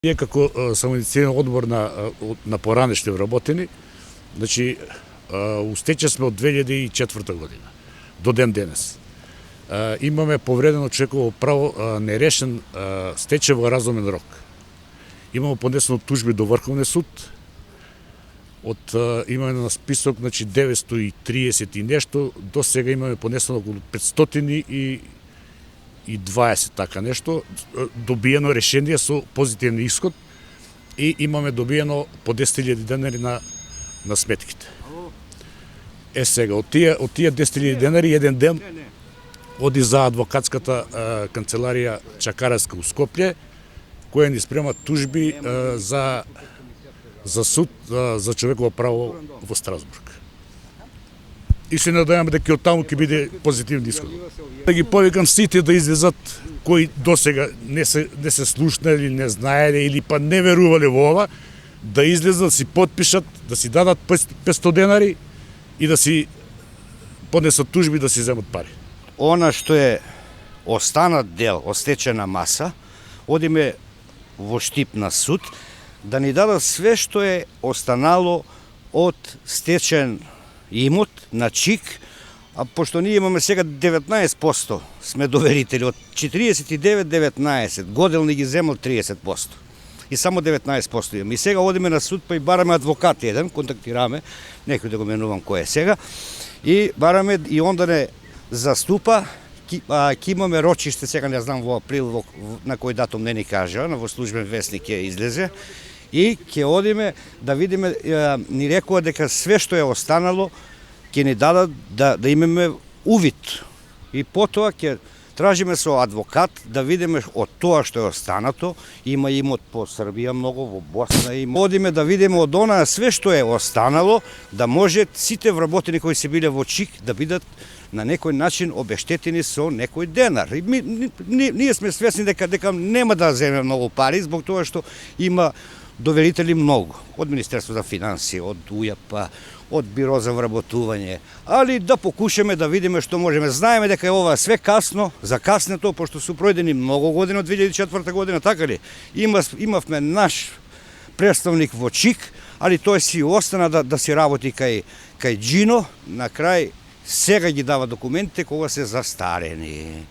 Ние како самоиницијативен одбор на поранешни вработени, значи устече сме од 2004 година до ден денес. Имаме повредено човеково право, нерешен стечај во разумен рок. Имаме поднесено тужби до Врховниот суд. Имаме на список 930 и нешто, до сега имаме поднесено околу 520 така нешто, добиено решение со позитивен исход и имаме добиено по 10.000 денари на сметките. Сега, од тие 10.000 денари еден ден оди за адвокатската канцеларија Чакареска у Скопје, која ни спрема тужби за суд за човеково право во Страсбург. И се надеваме дека од таму ќе биде позитивен исход. Да ги повикам сите да излезат кои досега не се слушнали, не знаеле или па не верувале во ова, да излезат, да си подпишат, да си дадат 500 денари и да си поднесат тужби да си земат пари. Она што е останат дел, остечена маса, одиме во штип на суд, да ни дадат све што е останало од стечен имот на ЧИК, а пошто ние имаме сега 19% сме доверители, од 49-19, Годел ни ги земал 30%. И само 19% имаме. И сега одиме на суд, па и бараме адвокат еден, контактираме, некој да го менувам кој е сега, и бараме и онда не заступа, ќе имаме рочиште, сега не знам во април, на кој датум не ни кажа, во службен вестник ќе излезе, и ќе одиме да видиме, ни рекува дека све што е останало ќе ни дадат да имаме увид. И потоа ќе тражиме со адвокат да видиме од тоа што е останато, има имот по Србија многу, во Босна има. Одиме да видиме од онаа све што е останало, да може сите вработени кои се биле во ЧИК да бидат на некој начин обештетени со некој денар. И ние сме свесни дека нема да земе многу пари, због тоа што има доверители многу, од Министерство за финансии, од УЈАП, од Биро за вработување, али да покушаме да видиме што можеме. Знаеме дека е ова све касно, закаснето, пошто су пројдени многу години од 2004 година, така ли? Имавме наш представник во ЧИК, али тој си остана да си работи кај Джино, на крај сега ги дава документите кога се застарени.